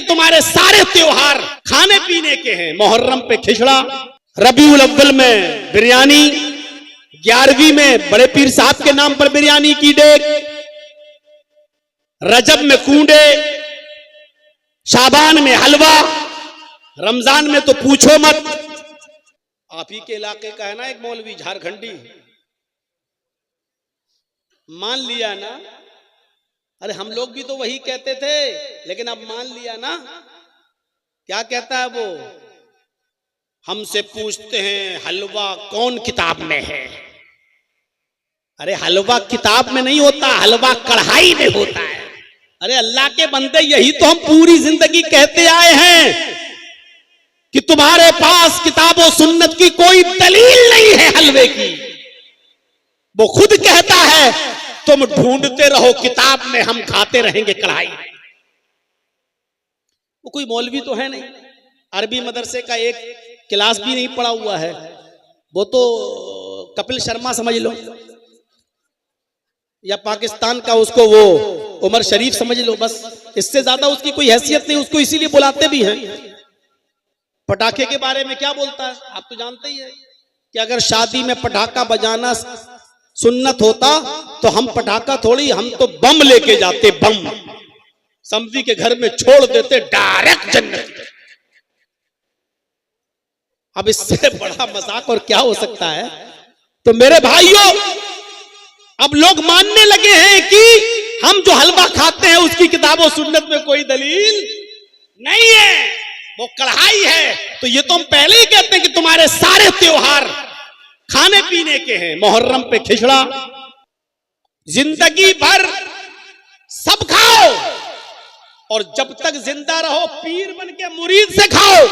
तुम्हारे सारे त्योहार खाने पीने के हैं। मुहर्रम पे खिचड़ा, रबीउल अव्वल में बिरयानी, 11वीं में बड़े पीर साहब के नाम पर बिरयानी की डेग, रजब में कूंडे, शाबान में हलवा, रमजान में तो पूछो मत। आप ही के इलाके का है ना एक मौलवी झारखंडी, मान लिया ना। अरे हम लोग भी तो वही कहते थे, लेकिन अब मान लिया ना। क्या कहता है वो? हमसे पूछते हैं हलवा कौन किताब में है। अरे हलवा किताब में नहीं होता, हलवा कढ़ाई में होता है। अरे अल्लाह के बंदे, यही तो हम पूरी जिंदगी कहते आए हैं कि तुम्हारे पास किताब और सुन्नत की कोई दलील नहीं है हलवे की। वो खुद कहता है तुम ढूंढते रहो किताब में, हम खाते रहेंगे कढ़ाई। वो कोई मौलवी तो है नहीं, अरबी मदरसे का एक क्लास भी नहीं पढ़ा हुआ है। वो तो कपिल शर्मा समझ लो, या पाकिस्तान का उसको वो उमर शरीफ समझ लो, बस। इससे ज्यादा उसकी कोई हैसियत नहीं। उसको इसीलिए बुलाते भी हैं। पटाखे के बारे में क्या बोलता है आप तो जानते ही है कि अगर शादी में पटाखा बजाना सुन्नत होता तो हम पटाखा थोड़ी, हम तो बम लेके जाते, बम समधी के घर में छोड़ देते, डायरेक्ट जन्नत। अब इससे बड़ा मजाक और क्या हो सकता है? तो मेरे भाइयों, अब लोग मानने लगे हैं कि हम जो हलवा खाते हैं उसकी किताबों सुन्नत में कोई दलील नहीं है, वो कढ़ाई है। तो ये तो हम पहले ही कहते हैं कि तुम्हारे सारे त्योहार खाने पीने के हैं। मुहर्रम पे खिचड़ा, जिंदगी भर सब खाओ, और जब तक जिंदा रहो पीर बन के मुरीद से खाओ,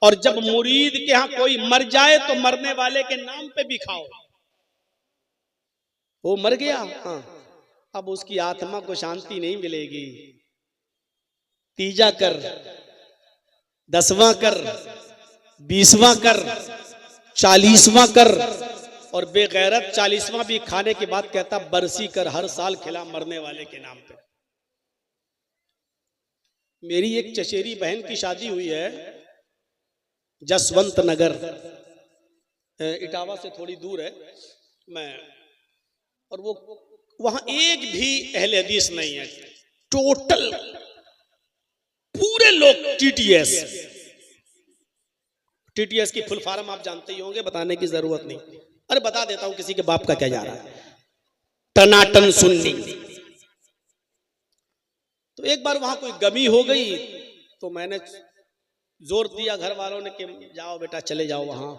और जब मुरीद के यहां कोई मर जाए तो मरने वाले के नाम पे भी खाओ। वो मर गया, हाँ, अब उसकी आत्मा को शांति नहीं मिलेगी। तीजा कर, 10वां कर, 20वां कर, 40वां कर, और बेगैरत 40वां भी खाने के बाद कहता बरसी कर, हर साल खिला मरने वाले के नाम पे। मेरी एक चचेरी बहन की शादी हुई है जसवंत नगर, इटावा से थोड़ी दूर है मैं, और वो वहां एक भी अहले हदीस नहीं है। टोटल पूरे लोग टीटीएस। टीटीएस की फुल फॉर्म आप जानते ही होंगे, बताने की जरूरत नहीं। अरे बता देता हूं, किसी के बाप का क्या जा रहा है। टनाटन सुन्नी। तो एक बार वहां कोई गमी हो गई तो मैंने जोर दिया घर वालों ने कि जाओ बेटा चले जाओ, वहां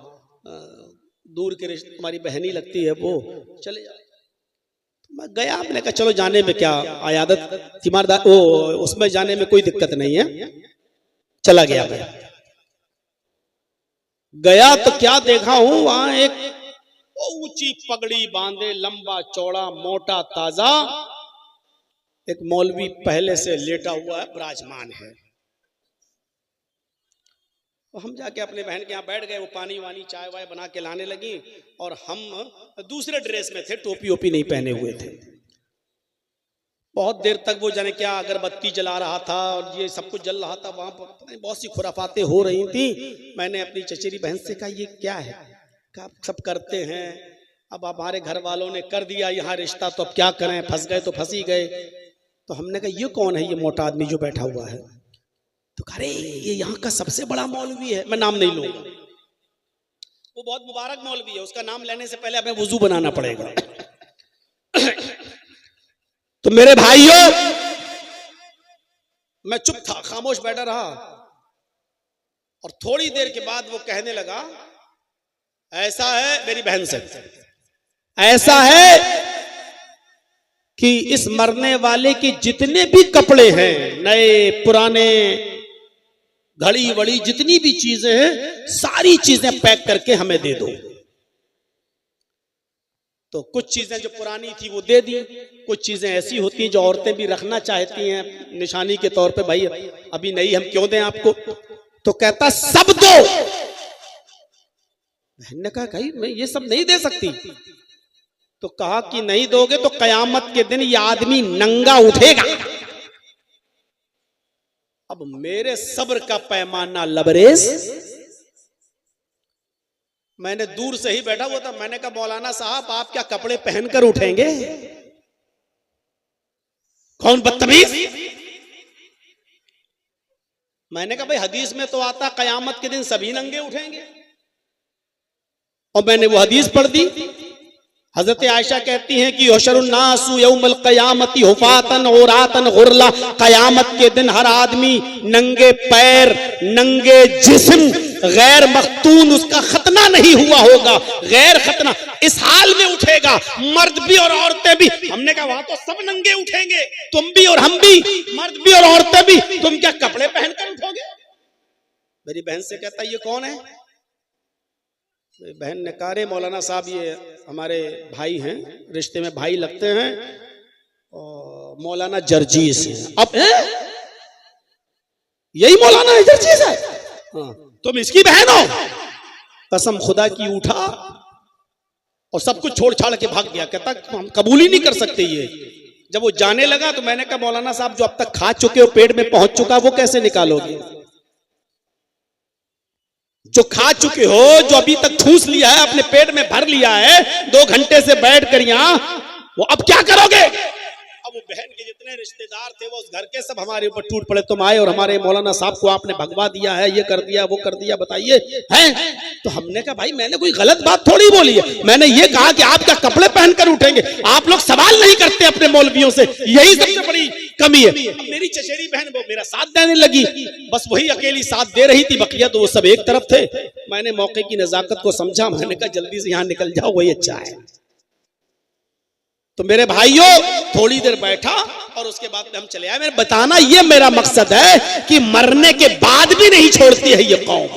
दूर के रिश्ते, तुम्हारी बहनी लगती है वो, चले जाओ। तो मैं गया, आपने कहा चलो जाने में क्या, आयादत तीमारदार वो उसमें जाने में कोई दिक्कत नहीं है। चला गया मैं, गया तो क्या देखा हूं, वहां एक ऊंची पगड़ी बांधे, लंबा चौड़ा मोटा ताजा एक मौलवी पहले से लेटा हुआ है, विराजमान है। तो हम जाके अपने बहन के यहाँ बैठ गए। वो पानी वानी चाय वाय बना के लाने लगी, और हम दूसरे ड्रेस में थे, टोपी ओपी नहीं पहने हुए थे। बहुत देर तक वो जाने क्या अगरबत्ती जला रहा था और ये सब कुछ जल रहा था। वहां पर बहुत सी खुराफातें हो रही थी। मैंने अपनी चचेरी बहन से कहा ये क्या है? कहा सब करते हैं, अब हमारे घर वालों ने कर दिया यहाँ रिश्ता, तो अब क्या करें, फंस गए तो फंस ही गए। तो हमने कहा ये कौन है ये मोटा आदमी जो बैठा हुआ है? तो अरे ये यहाँ का सबसे बड़ा मौलवी है, मैं नाम नहीं लूंगा। वो बहुत मुबारक मौलवी है, उसका नाम लेने से पहले हमें वुजू बनाना पड़ेगा। तो मेरे भाइयों, मैं चुप था, खामोश बैठा रहा, और थोड़ी देर के बाद वो कहने लगा ऐसा है, मेरी बहन से, ऐसा है कि इस मरने वाले के जितने भी कपड़े हैं, नए पुराने, घड़ी वड़ी जितनी भी चीजें हैं, सारी चीजें पैक करके हमें दे दो। तो कुछ चीजें जो पुरानी थी वो दे दी, कुछ चीजें ऐसी होती हैं जो औरतें भी रखना चाहती हैं निशानी के तौर पे, भाई अभी नहीं हम क्यों दें आपको। तो कहता सब दो। बहन ने कहा भाई मैं ये सब नहीं दे सकती। तो कहा कि नहीं दोगे तो कयामत के दिन ये आदमी नंगा उठेगा। अब मेरे सब्र का पैमाना लबरेज। मैंने दूर से ही बैठा हुआ था, मैंने कहा मौलाना साहब आप क्या कपड़े पहनकर उठेंगे? कौन बदतमीज? मैंने कहा भाई हदीस में तो आता कयामत के दिन सभी नंगे उठेंगे, और मैंने वो हदीस पढ़ दी। हजरत आयशा कहती हैं कि युहशरुन्नासु यौमल क़यामति हुफ़ातन औरातन गुरला, कयामत के दिन हर आदमी नंगे पैर, नंगे जिस्म, गैर मख्तून, उसका खतना नहीं हुआ होगा, गैर खतना, इस हाल में उठेगा, मर्द भी और औरतें भी। हमने कहा वहां तो सब नंगे उठेंगे, तुम भी और हम भी, मर्द भी और औरतें भी, तुम क्या कपड़े पहनकर उठोगे? मेरी बहन से कहता ये कौन है? बहन ने कहा रे मौलाना साहब ये हमारे भाई हैं, रिश्ते में भाई लगते हैं, और मौलाना जर्जीस हैं। अब यही मौलाना है जर्जीस है? हाँ, तुम इसकी बहन हो? कसम खुदा की उठा और सब कुछ छोड़ छाड़ के भाग गया। कहता हम कबूल ही नहीं कर सकते ये। जब वो जाने लगा तो मैंने कहा मौलाना साहब जो अब तक खा चुके हो, पेट में पहुंच चुका, वो कैसे निकालोगे? जो खा चुके हो, जो अभी तक ठूस लिया है, अपने पेट में भर लिया है, 2 घंटे से बैठ कर यहां, वो अब क्या करोगे? अब वो बहन के जितने रिश्तेदार थे वो उस घर के सब हमारे ऊपर टूट पड़े, तुम आए और हमारे मौलाना साहब को आपने भगवा दिया है, ये कर दिया, वो कर दिया, बताइए हैं? तो हमने कहा भाई मैंने कोई गलत बात थोड़ी बोली है, मैंने ये कहा कि आप क्या कपड़े पहनकर उठेंगे? आप लोग सवाल नहीं करते अपने मौलवियों से, यही सबसे बड़ी कमी है। मेरी चचेरी बहन वो मेरा साथ देने लगी, बस वही अकेली साथ दे रही थी, बकिया तो वो सब एक तरफ थे। मैंने मौके की नजाकत को समझा, मैंने कहा जल्दी से यहां निकल जाओ, वही अच्छा है। तो मेरे भाइयों थोड़ी देर बैठा और उसके बाद में हम चले आए। मेरे बताना ये मेरा मकसद है कि मरने के बाद भी नहीं छोड़ती है ये कौम,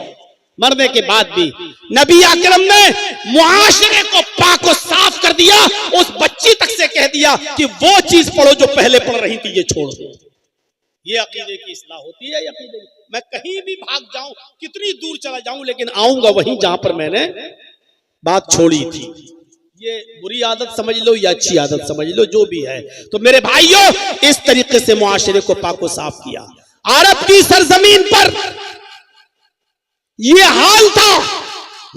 मरने के बाद भी। नबी अकरम ने मुआशरे को पाक और साफ कर दिया, उस बच्ची तक से कह दिया कि वो चीज पढ़ो जो पहले पढ़ रही थी, ये छोड़ दो। ये अकीदे की इस्लाह होती है। अकीदे मैं कहीं भी भाग जाऊं, कितनी दूर चला जाऊं, लेकिन आऊंगा वहीं जहां पर मैंने बात छोड़ी थी। ये बुरी आदत समझ लो या अच्छी आदत समझ लो, जो भी है। तो मेरे भाइयों इस तरीके से मुआशरे को पाक और साफ किया। अरब की सरजमीन पर ये हाल था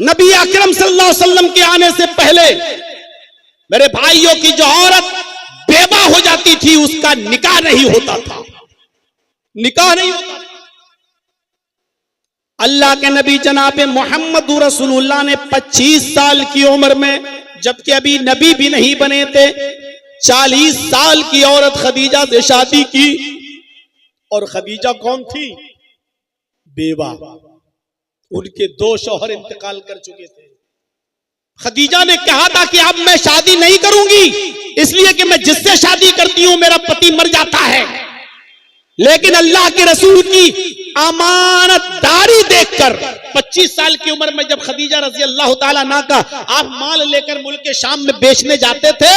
नबी अकरम सल्लल्लाहु अलैहि वसल्लम के आने से पहले। मेरे भाइयों की जो औरत बेवा हो जाती थी उसका निकाह नहीं होता था, निकाह नहीं होता। अल्लाह के नबी जनाब मोहम्मद रसूलुल्लाह ने 25 साल की उम्र में, जबकि अभी नबी भी नहीं बने थे, 40 साल की औरत खदीजा से शादी की। और खदीजा कौन थी? बेवा। उनके 2 शौहर इंतकाल कर चुके थे। खदीजा ने कहा था कि अब मैं शादी नहीं करूंगी, इसलिए कि मैं जिससे शादी करती हूं मेरा पति मर जाता है। लेकिन अल्लाह के रसूल की अमानतदारी देखकर 25 साल की उम्र में जब खदीजा रज़ी अल्लाह ताला अन्हा का आप माल लेकर मुल्क के शाम में बेचने जाते थे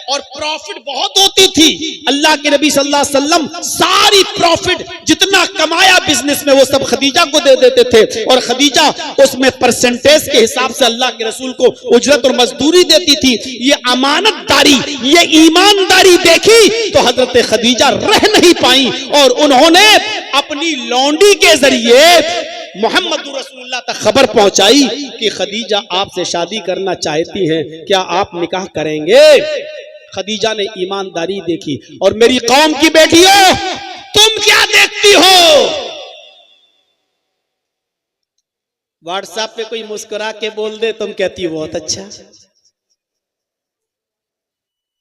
और प्रॉफिट बहुत होती थी, अल्लाह के नबी सल्लल्लाहु अलैहि वसल्लम सारी प्रॉफिट जितना कमाया बिजनेस में वो सब खदीजा को दे देते थे, और खदीजा उसमें परसेंटेज के हिसाब से अल्लाह के रसूल को उजरत और मजदूरी देती थी। ये अमानतदारी, ये ईमानदारी देखी तो हजरत खदीजा रह नहीं पाई और उन्होंने अपनी लौंडी के जरिए मोहम्मद रसूलुल्लाह तक खबर पहुंचाई कि खदीजा आपसे शादी करना चाहती हैं, क्या आप निकाह करेंगे? खदीजा ने ईमानदारी देखी। और मेरी कौम की बेटियों तुम क्या देखती हो? व्हाट्सएप पे कोई मुस्कुरा के बोल दे तुम कहती हो बहुत अच्छा,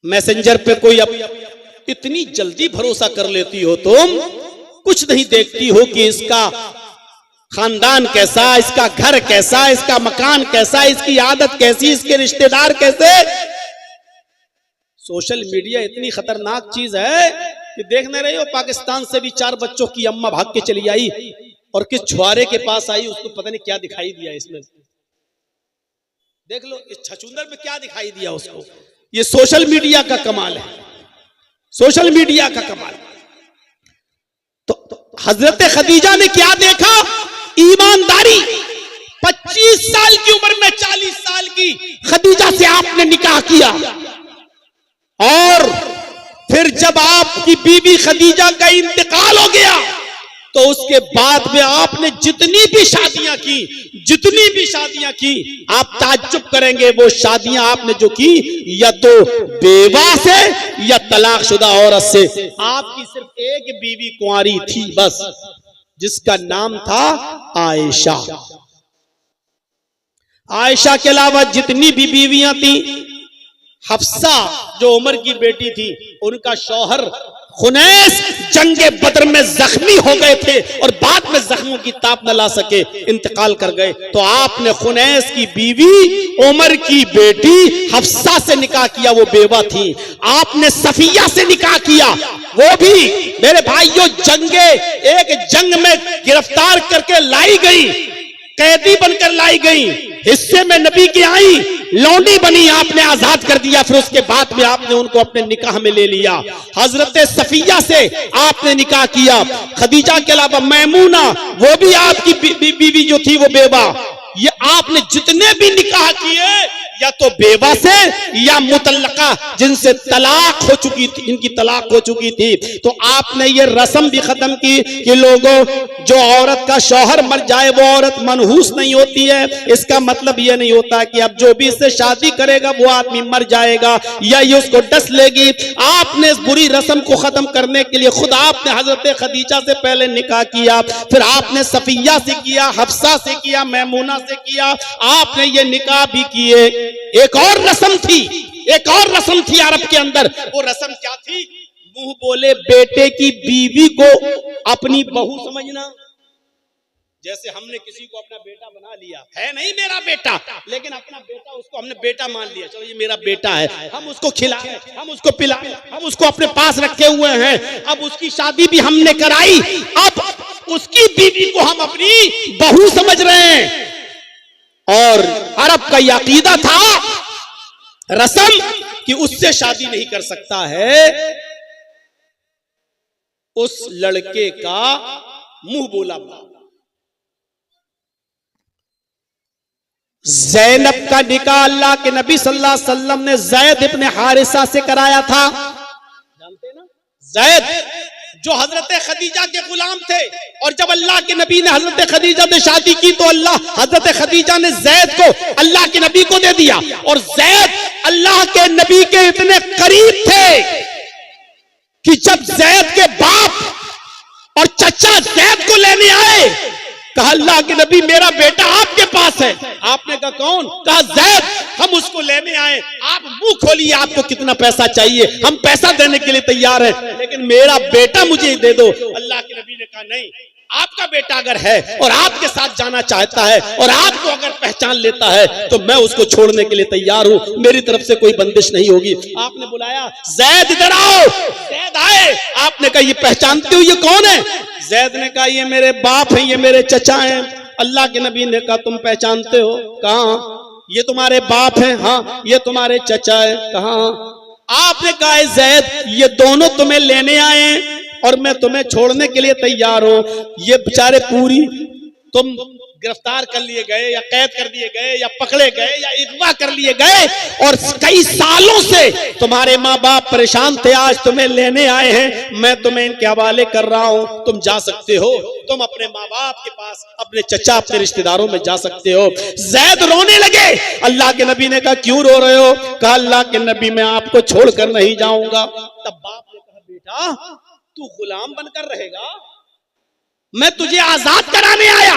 मैसेंजर पे कोई इतनी जल्दी भरोसा कर लेती हो तुम, कुछ नहीं देखती हो कि इसका खानदान कैसा, इसका घर कैसा, इसका मकान कैसा, इसकी आदत कैसी, इसके रिश्तेदार कैसे। सोशल मीडिया इतनी खतरनाक चीज है कि देख नहीं रही हो, पाकिस्तान से भी 4 बच्चों की अम्मा भाग के चली आई और किस छुआरे के पास आई, उसको पता नहीं क्या दिखाई दिया इसमें। देख लो इस छछूंदर में क्या दिखाई दिया उसको। ये सोशल मीडिया का कमाल है, सोशल मीडिया का कमाल। तो हजरत खदीजा ने क्या देखा? ईमानदारी। 25 साल की उम्र में 40 साल की खदीजा से आपने निकाह किया, और फिर जब आपकी बीवी खदीजा का इंतकाल हो गया तो उसके बाद में आपने जितनी भी शादियां की आप ताज्जुब करेंगे, वो शादियां आपने जो की या तो बेवा से या तलाकशुदा औरत से। आपकी सिर्फ एक बीवी कुंवारी थी बस, जिसका नाम था आयशा। आयशा के अलावा जितनी भी बीवियां थी, हफ्सा जो उमर की बेटी थी, उनका शौहर खुनैस जंगे बदर में जख्मी हो गए थे और बाद में जख्मों की ताप न ला सके, इंतकाल कर गए। तो आपने खुनैस की बीवी उमर की बेटी हफ्सा से निकाह किया, वो बेवा थी। आपने सफिया से निकाह किया, वो भी मेरे भाइयों एक जंग में गिरफ्तार करके लाई गई, कैदी बनकर लाई गई, हिस्से में नबी की आई, लौंडी बनी, आपने आजाद कर दिया। फिर उसके बाद में आपने उनको अपने निकाह में ले लिया। हजरत सफिया से आपने निकाह किया। खदीजा के अलावा मैमूना, वो भी आपकी बीवी जो थी वो बेवा। ये आपने जितने भी निकाह किए या तो बेवा से या मुतल्लका, जिनसे तलाक हो चुकी थी, इनकी तलाक हो चुकी थी। तो आपने ये रस्म भी खत्म की कि लोगों, जो औरत का शौहर मर जाए वो औरत मनहूस नहीं होती है। इसका मतलब ये नहीं होता कि अब जो भी इससे शादी करेगा वो आदमी मर जाएगा या ये उसको डस लेगी। आपने इस बुरी रस्म को खत्म करने के लिए खुद आपने हजरत खदीजा से पहले निकाह किया, फिर आपने सफिया से किया, हफ्सा से किया, मैमूना से किया, आपने ये निकाह भी किए। एक और रस्म थी अरब के अंदर। वो रस्म क्या थी? मुंह बोले बेटे की बीवी को अपनी बहू समझना। जैसे हमने किसी को अपना बेटा बना लिया, है नहीं मेरा बेटा, लेकिन अपना बेटा उसको हमने बेटा मान लिया, चलो ये मेरा बेटा है, हम उसको खिलाए, हम उसको पिलाए, हम उसको अपने पास रखे हुए हैं। अब उसकी शादी भी हमने कराई, अब उसकी बीवी को हम अपनी बहू समझ रहे हैं। और अरब का यह अकीदा था, रस्म, कि उससे शादी नहीं कर सकता है उस लड़के का मुंह बोला बाप। ज़ैनब का निकाह अल्लाह के नबी सल्लल्लाहु अलैहि वसल्लम ने ज़ैद इब्ने हारिसा से कराया था। जानते हैं ना, ज़ैद जो हजरत खदीजा के गुलाम थे, और जब अल्लाह के नबी ने हजरत खदीजा से शादी की तो हजरत खदीजा ने ज़ैद को अल्लाह के नबी को दे दिया। और ज़ैद अल्लाह के नबी के इतने करीब थे कि जब ज़ैद के बाप और चचा ज़ैद को लेने आए, कहा अल्लाह के नबी मेरा बेटा आपके पास है। आपने कहा कौन? कहा ज़ैद, हम उसको लेने आए, आप मुंह खोलिए, आपको कितना पैसा चाहिए, हम पैसा देने के लिए तैयार हैं, लेकिन मेरा बेटा मुझे दे दो। अल्लाह के नबी ने कहा नहीं, आपका बेटा अगर है और आपके साथ जाना चाहता है और आपको अगर पहचान लेता है तो मैं उसको छोड़ने के लिए तैयार हूं, मेरी तरफ से कोई बंदिश नहीं होगी। आपने बुलाया, ज़ैद इधर आओ। ज़ैद आए। आपने कहा ये पहचानते हो ये कौन है? ज़ैद ने कहा ये मेरे बाप हैं, ये मेरे चचा हैं। अल्लाह के नबी ने कहा तुम पहचानते हो? कहा ये तुम्हारे बाप हैं। हाँ ये तुम्हारे चचा है। कहा? आपने कहा ज़ैद ये दोनों तुम्हें लेने आए और मैं तुम्हें छोड़ने के लिए तैयार हूं। ये बेचारे पूरी तुम गिरफ्तार कर लिए गए या कैद कर दिए गए या पकड़े गए या अगवा कर लिए गए और कई सालों से तुम्हारे माँ बाप परेशान थे, आज तुम्हें लेने आए हैं, मैं तुम्हें इनके हवाले कर रहा हूं, तुम जा सकते हो, तुम अपने माँ बाप के पास, अपने चचा, अपने रिश्तेदारों में जा सकते हो। ज़ैद रोने लगे। अल्लाह के नबी ने कहा क्यों रो रहे हो? कहा अल्लाह के नबी मैं आपको छोड़कर नहीं जाऊंगा। तब बाप ने कहा बेटा तू गुलाम बनकर रहेगा, मैं तुझे आजाद कराने आया,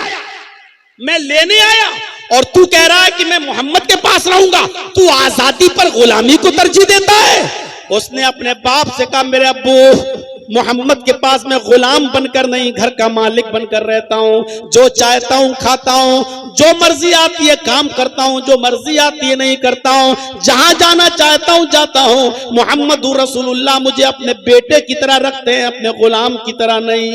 मैं लेने आया, और तू कह रहा है कि मैं मोहम्मद के पास रहूंगा, तू आजादी पर गुलामी को तरजीह देता है। उसने अपने बाप से कहा मेरे अब्बू मोहम्मद के पास मैं गुलाम बनकर नहीं, घर का मालिक बनकर रहता हूं, जो चाहता हूं खाता हूं, जो मर्जी आती है काम करता हूं, जो मर्जी आती है नहीं करता हूं, जहां जाना चाहता हूं जाता हूं। मोहम्मद रसूलुल्लाह मुझे अपने बेटे की तरह रखते हैं, अपने गुलाम की तरह नहीं।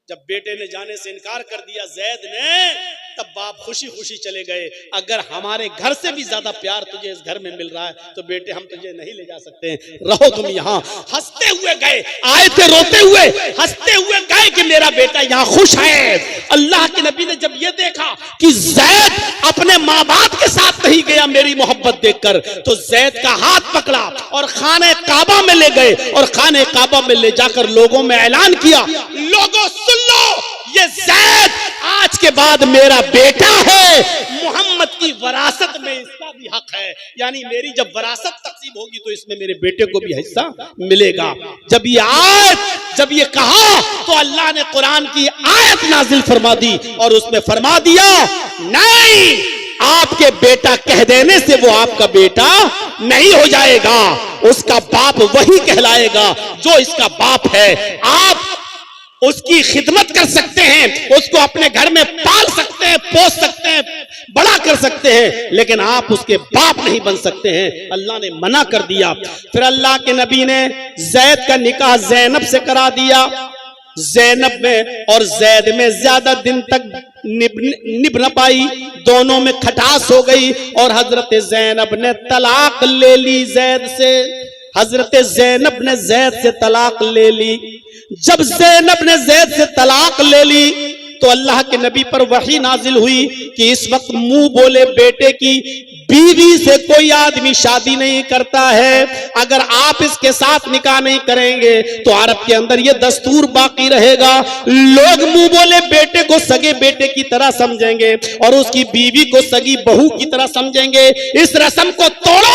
जब बेटे ने जाने से इनकार कर दिया ज़ैद ने, तब बाप खुशी खुशी चले गए। अगर हमारे घर से भी ज्यादा प्यार तुझे इस घर में मिल रहा है तो बेटे हम तुझे नहीं ले जा सकते हैं, रहो तुम यहाँ। हंसते हुए गए, आए थे रोते हुए, हंसते हुए गए, है कि मेरा बेटा यहाँ खुश है। अल्लाह के नबी ने जब ये देखा कि जैद अपने माँ बाप के साथ नहीं गया मेरी मोहब्बत देखकर, तो जैद का हाथ पकड़ा और खाने काबा में ले गए और खाने काबा में ले जाकर लोगों में ऐलान किया, लोगों सुन लो, ये जैद आज के बाद मेरा बेटा है, मोहम्मद की वरासत में इसका भी हक है, यानी मेरी जब वरासत तकसीम होगी तो इसमें मेरे बेटे को भी हिस्सा मिलेगा। जब ये कहा तो अल्लाह ने कुरान की आयत नाजिल फरमा दी और उसमें फरमा दिया, नहीं, आपके बेटा कह देने से वो आपका बेटा नहीं हो जाएगा, उसका बाप वही कहलाएगा जो इसका बाप है। आप उसकी खिदमत कर सकते हैं, उसको अपने घर में पाल सकते हैं, पोस सकते हैं, बड़ा कर सकते हैं, लेकिन आप उसके बाप नहीं बन सकते हैं। अल्लाह ने मना कर दिया। फिर अल्लाह के नबी ने जैद का निकाह ज़ैनब से करा दिया। ज़ैनब में और जैद में ज्यादा दिन तक निभ न पाई, दोनों में खटास हो गई और हजरत ज़ैनब ने तलाक ले ली जैद से। हजरत ज़ैनब ने जैद से तलाक ले ली। जब ज़ैनब ने जैद से तलाक ले ली तो अल्लाह के नबी पर वही नाजिल हुई कि इस वक्त मुंह बोले बेटे की बीवी से कोई आदमी शादी नहीं करता है। अगर आप इसके साथ निकाह नहीं करेंगे तो अरब के अंदर यह दस्तूर बाकी रहेगा, लोग मुंह बोले बेटे को सगे बेटे की तरह समझेंगे और उसकी बीवी को सगी बहू की तरह समझेंगे। इस रस्म को तोड़ो।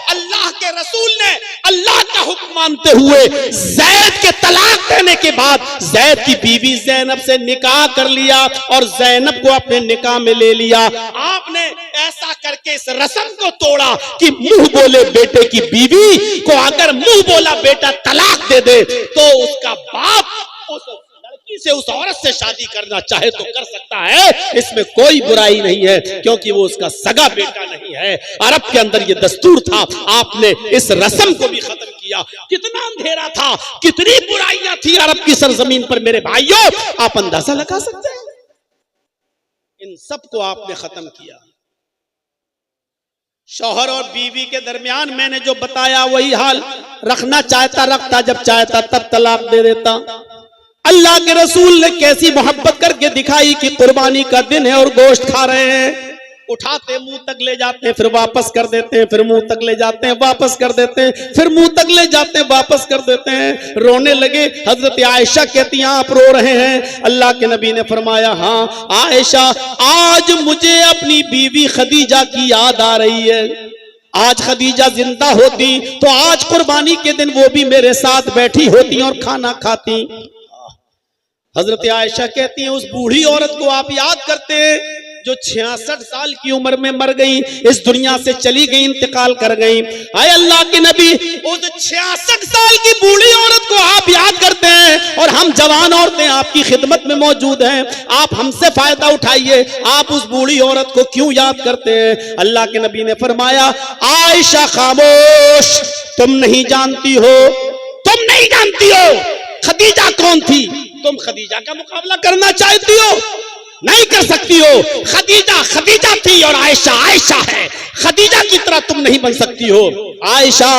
अल्लाह के रसूल ने अल्लाह का हुक्म मानते हुए जैद के तलाक देने के बाद जैद की बीवी ज़ैनब से निकाह कर लिया और ज़ैनब को अपने निकाह में ले लिया। आपने ऐसा करके इस रस्म को तोड़ा कि मुंह बोले बेटे की बीवी को अगर मुंह बोला बेटा तलाक दे दे तो उसका बाप उस लड़की से, उस औरत से शादी करना चाहे तो कर सकता है, इसमें कोई बुराई नहीं है, क्योंकि वो उसका सगा बेटा नहीं है। अरब के अंदर ये दस्तूर था, आपने इस रस्म को भी खत्म किया। कितना अंधेरा था, कितनी बुराइयां थी अरब की सरजमीन पर मेरे भाइयों, आप अंदाजा लगा सकते हैं। इन सबको आपने खत्म किया। शौहर और बीवी के दरमियान मैंने जो बताया वही हाल, रखना चाहता रखता, जब चाहता तब तलाक दे देता। अल्लाह के रसूल ने कैसी मोहब्बत करके दिखाई कि कुर्बानी का दिन है और गोश्त खा रहे हैं, उठाते मुंह तक ले जाते हैं, फिर वापस कर देते हैं, फिर मुंह तक ले जाते हैं, वापस कर देते हैं, फिर मुंह तक ले जाते हैं, वापस कर देते हैं। रोने लगे। हजरत आयशा कहती हैं आप रो रहे हैं? अल्लाह के नबी ने फरमाया, हाँ आयशा, आज मुझे अपनी बीवी खदीजा की याद आ रही है। आज खदीजा जिंदा होती तो आज कुर्बानी के दिन वो भी मेरे साथ बैठी होती और खाना खाती। हजरत आयशा कहती हैं, उस बूढ़ी औरत को आप याद करते हैं जो 66 साल की उम्र में मर गई, इस दुनिया से चली गई, इंतकाल कर गई। आए अल्लाह के नबी, उस 66 साल की बूढ़ी औरत को आप याद करते हैं और हम जवान औरतें आपकी खिदमत में मौजूद हैं, आप हमसे फायदा उठाइए, आप उस बूढ़ी औरत को क्यों याद करते हैं? अल्लाह के नबी ने फरमाया, आयशा खामोश, तुम नहीं जानती हो, तुम नहीं जानती हो खदीजा कौन थी। तुम खदीजा का मुकाबला करना चाहती हो, नहीं कर सकती हो। खदीजा खदीजा थी और आयशा आयशा है, खदीजा की तरह तुम नहीं बन सकती हो। आयशा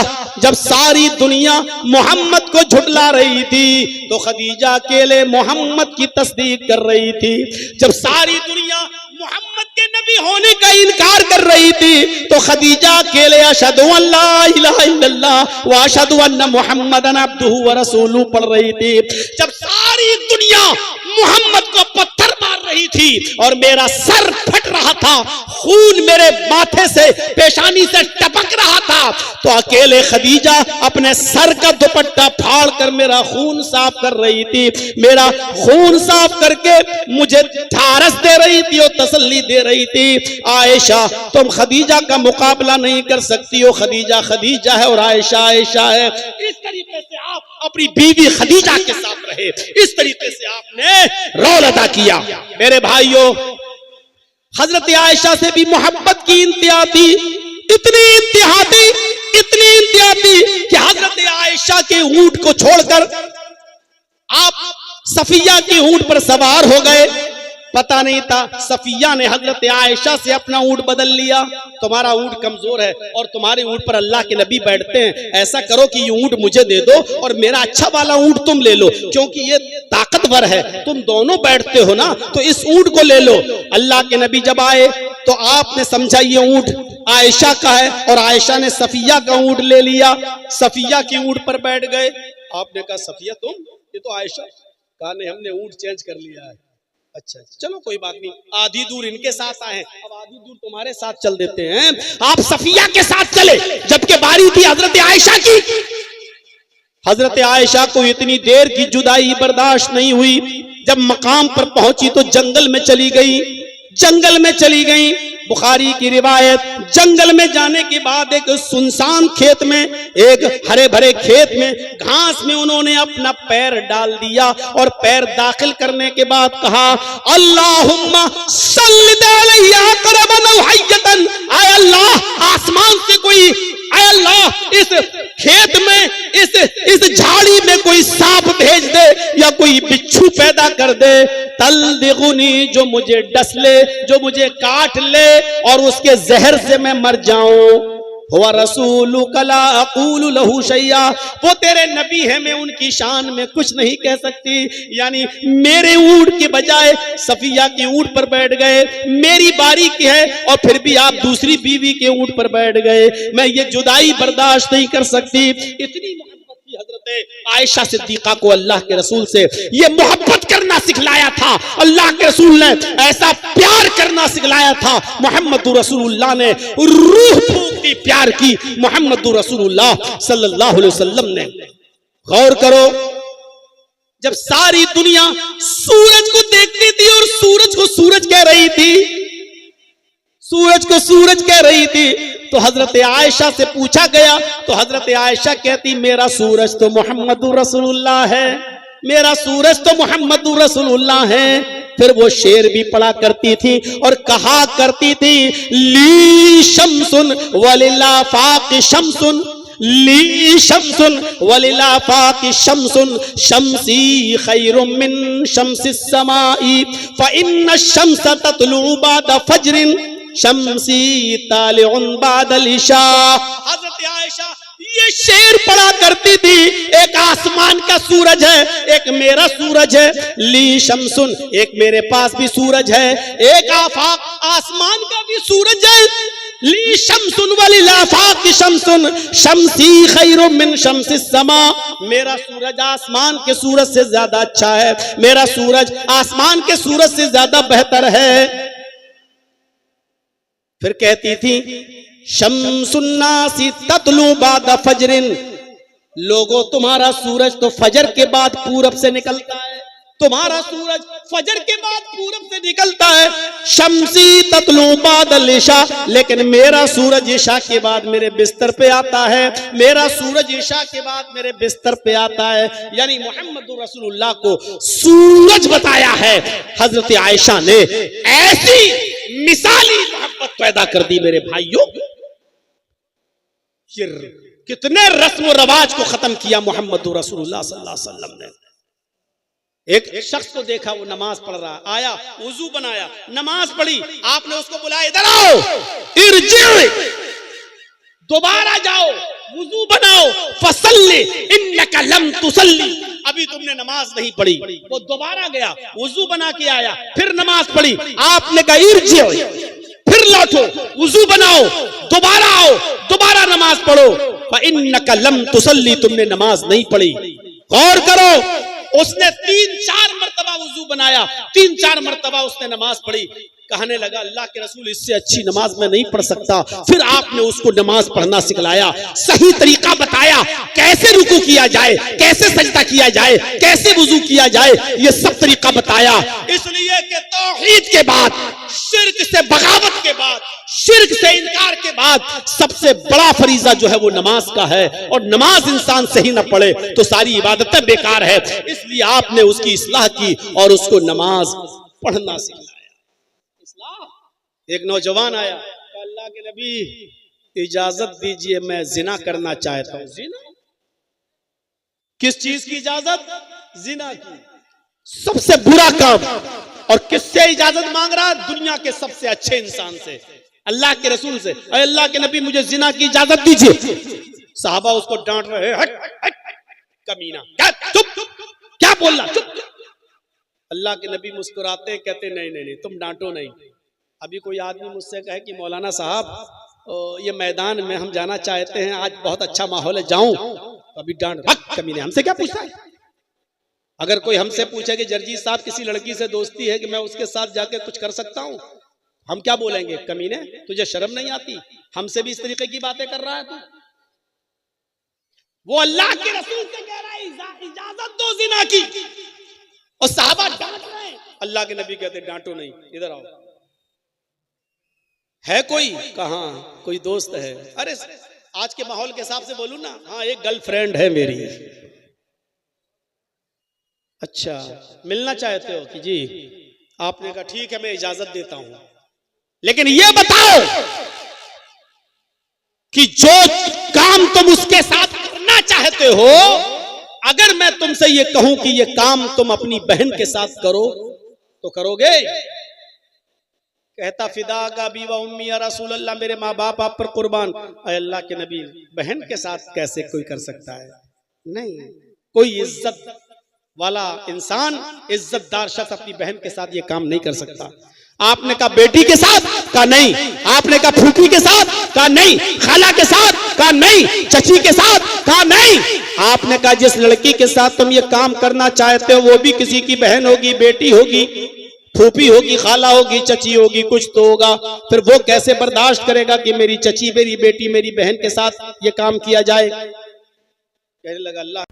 जब सारी दुनिया मोहम्मद को झुठला रही थी तो खदीजा अकेले मोहम्मद की तस्दीक कर रही थी। जब सारी दुनिया मोहम्मद के नबी होने का इनकार कर रही थी तो खदीजा अकेले अशहदु अल्ला इलाहा इल्लल्लाह व अशहदु अन्ना मुहम्मदन अब्दुहु व रसूलुहु पढ़ रही थी। जब सारी दुनिया मोहम्मद को पत्थर मार रही थी और मेरा सर फट रहा था, खून मेरे माथे से, पेशानी से टपक रहा था, तो अकेले खदीजा अपने सर का दुपट्टा फाड़ कर मेरा खून साफ कर रही थी। मेरा खून साफ करके मुझे ढारस दे रही थी और तसल्ली दे रही थी। आयशा, तुम खदीजा का मुकाबला नहीं कर सकती हो, खदीजा खदीजा है और आयशा आयशा है। इस तरीके से आप अपनी बीवी खदीजा के साथ रहे, इस तरीके से आपने रोल अदा किया। मेरे भाइयों, हजरत आयशा से भी मोहब्बत की इंतहा थी, इतनी इंतहा थी, इतनी इंतहा थी कि हजरत आयशा के ऊंट को छोड़कर आप सफिया के ऊंट पर सवार हो गए। पता नहीं था, सफिया ने हजरत आयशा से अपना ऊंट बदल लिया। तुम्हारा ऊंट कमजोर है और तुम्हारे ऊंट पर अल्लाह के नबी बैठते हैं, ऐसा करो कि ये ऊंट मुझे दे दो और मेरा अच्छा वाला ऊंट तुम ले लो, क्योंकि ये ताकतवर है, तुम दोनों बैठते हो ना, तो इस ऊंट को ले लो। अल्लाह के नबी जब आए तो आपने समझा ये ऊंट आयशा का है और आयशा ने सफिया का ऊंट ले लिया, सफिया की ऊंट पर बैठ गए। आपने कहा सफिया तुम, ये तो आयशा। कहा नहीं, हमने ऊंट चेंज कर लिया है। अच्छा चलो कोई बात नहीं, आधी दूर इनके साथ आए, अब आधी दूर तुम्हारे साथ चल देते हैं। आप सफिया के साथ चले, जबकि बारी थी हजरत आयशा की। हजरत आयशा को इतनी देर की जुदाई बर्दाश्त नहीं हुई, जब मकाम पर पहुंची तो जंगल में चली गई, जंगल में चली गई। बुखारी की रिवायत, जंगल में जाने के बाद एक सुनसान खेत में, एक हरे भरे खेत में घास में उन्होंने अपना पैर डाल दिया और पैर दाखिल करने के बाद कहा अल्लाहुम्मा सल्लिद अलैया करबन औ हय्यतन, आय अल्लाह आसमान से कोई, आय अल्लाह इस खेत में, इस झाड़ी में कोई सांप भेज दे या कोई बिच्छू पैदा कर दे, तल्दिगुनी, जो मुझे डस ले, जो मुझे काट ले और उसके जहर से मैं मर जाऊं। हुआ रसूलु कला अकूलु लहू शैया, वो तेरे नबी है, मैं उनकी शान में कुछ नहीं कह सकती। यानी मेरे ऊंट के बजाय सफिया के ऊंट पर बैठ गए, मेरी बारी की है और फिर भी आप दूसरी बीवी के ऊंट पर बैठ गए, मैं ये जुदाई बर्दाश्त नहीं कर सकती। इतनी मोहब्बत की हजरत आयशा सिद्दीका को अल्लाह के रसूल से ये मोहब्बत करना सिखलाया था, अल्लाह के रसूल ने ऐसा प्यार करना सिखलाया था। मोहम्मदुर रसूलुल्लाह ने रूह फूंकती प्यार की, मोहम्मदुर रसूलुल्लाह सल्लल्लाहु अलैहि वसल्लम ने। गौर करो, जब सारी दुनिया सूरज को देखती थी और सूरज को सूरज कह रही थी, सूरज को सूरज कह रही थी, तो हजरत आयशा से पूछा गया तो हजरत आयशा कहती मेरा सूरज तो मोहम्मदुर रसूलुल्लाह है, मेरा सूरज तो मोहम्मदुर रसूलुल्लाह है। फिर वो शेर भी पढ़ा करती थी और कहा करती थी ली शम्सुन वलिल्ला फाक़ शम्सुन, ली शम्सुन वलिल्ला फाक़ शम्सुन, शम्सी खैरुम मिन शम्सिस समाई, फ इन्न शम्स ततलु बाद फज्रिन, शम्सी तालिउन बादल इशा। हजरत आयशा ये शेर पढ़ा करती थी, एक आसमान का सूरज है, एक मेरा सूरज है, ली शम्सुन, एक मेरे पास भी सूरज है, एक आफाक आसमान का भी सूरज है, ली शम्सुन वलिल्ला फाक़ शम्सुन, शम्सी खैरुम मिन शम्सिस समा, मेरा सूरज आसमान के सूरज से ज्यादा अच्छा है, मेरा सूरज आसमान के सूरज से ज्यादा बेहतर है। फिर कहती थी शम्सुन्नासी ततलु बाद फजरिन, लोगों तुम्हारा सूरज तो फजर के बाद पूरब से निकलता है, तुम्हारा सूरज फजर के बाद पूरब से निकलता है। शम्सी ततलु बादल इशा, लेकिन मेरा सूरज इशा के बाद मेरे बिस्तर पे आता है, मेरा सूरज इशा के बाद मेरे बिस्तर पे आता है। यानी मोहम्मद रसूलुल्लाह को सूरज बताया है हजरत आयशा ने, ऐसी मिसाली मोहब्बत पैदा कर दी मेरे भाइयों। कितने रस्म और रवाज को खत्म किया मोहम्मद रसूलुल्लाह सल्लल्लाहु अलैहि वसल्लम ने। एक शख्स को देखा, वो नमाज पढ़ रहा, आया वुजू बनाया, नमाज पढ़ी, आपने उसको बुलाया इधर आओ, इरजी, दोबारा जाओ, वुजू बनाओ, फसल्ली इन्नका लम तुसल्ली, अभी तुमने नमाज नहीं पढ़ी। वो दोबारा गया, वुजू बना के आया, फिर नमाज पढ़ी, आपने कहा इरजी, फिर लौटो, वुजू बनाओ, दोबारा आओ, दोबारा नमाज पढ़ो, फइन्नका लम तुसल्ली, तुमने नमाज नहीं पढ़ी। गौर करो, उसने 3-4 मरतबा वुजू बनाया, 3-4 मरतबा उसने नमाज पढ़ी। कहने लगा अल्लाह के रसूल इससे अच्छी नमाज मैं नहीं पढ़ सकता। फिर आपने उसको नमाज पढ़ना सिखलाया, सही तरीका बताया, कैसे रुकू किया जाए, कैसे सजदा किया जाए, कैसे वुजू किया जाए, ये सब तरीका बताया। इसलिए कि तौहीद के बाद, शिर्क से बगावत के बाद, शिर्क से इनकार के बाद सबसे बड़ा फरीजा जो है वो नमाज का है, और नमाज इंसान सही न पढ़े तो सारी इबादतें बेकार है। इसलिए आपने उसकी इस्लाह की और उसको नमाज पढ़ना सिखाया। एक नौजवान आया, अल्लाह के नबी इजाजत दीजिए, मैं जिना करना चाहता हूं। जिना? किस चीज की इजाजत? जिना की, सबसे बुरा काम। और किससे इजाजत मांग रहा? दुनिया के सबसे अच्छे इंसान से। अल्लाह के रसूल से, अरे अल्लाह के नबी मुझे जिना की इजाजत दीजिए। साहबा उसको डांट रहे, हट हट कमीना, क्या चुप, क्या बोल रहा, चुप। अल्लाह के नबी मुस्कुराते हैं, कहते नहीं नहीं नहीं तुम डांटो नहीं। अभी कोई आदमी मुझसे कहे कि मौलाना साहब ये मैदान में हम जाना चाहते हैं, आज बहुत अच्छा माहौल है, जाऊं, तो अभी डांट, कमीने हमसे क्या पूछता है। अगर कोई हमसे पूछे कि जर्जी साहब किसी लड़की से दोस्ती है कि मैं उसके साथ जाके कुछ कर सकता हूं, हम क्या बोलेंगे, कमीने तुझे शर्म नहीं आती, हमसे भी इस तरीके की बातें कर रहा है तू। वो अल्लाह के रसूल से कह रहा है इजाजत दो जिना की, और साहबा डांट रहे हैं। अल्लाह के नबी कहते डांटो नहीं, इधर आओ। है कोई, कहा कोई दोस्त है, अरे आज के माहौल के हिसाब से बोलूं ना, हाँ एक गर्लफ्रेंड है मेरी। अच्छा मिलना चाहते हो कि जी, आपने कहा ठीक है मैं इजाजत देता हूं, लेकिन ये बताओ कि जो काम तुम उसके साथ करना चाहते हो, अगर मैं तुमसे ये कहूं कि ये काम तुम अपनी बहन के साथ करो तो करोगे? कहता फिदा का बीवा उम्मी या रसूल अल्लाह, मेरे माँ बाप आप पर कुर्बान। अल्लाह के नबी बहन के साथ कैसे कोई कर सकता है? नहीं, कोई इज्जत वाला इंसान, इज्जतदार शख्स अपनी बहन के साथ ये काम नहीं कर सकता। आपने कहा बेटी के साथ, कहा नहीं। आपने कहा फूफी के साथ, कहा नहीं। खाला के साथ, कहा नहीं। चची के साथ, कहा नहीं। आपने कहा जिस लड़की के साथ तुम ये काम करना चाहते हो वो भी किसी की बहन होगी, बेटी होगी, फूफी होगी, खाला होगी, चची होगी, कुछ तो होगा। फिर वो कैसे बर्दाश्त करेगा कि मेरी चची, मेरी बेटी, मेरी बहन के साथ ये काम किया जाए? कहने लगा अल्लाह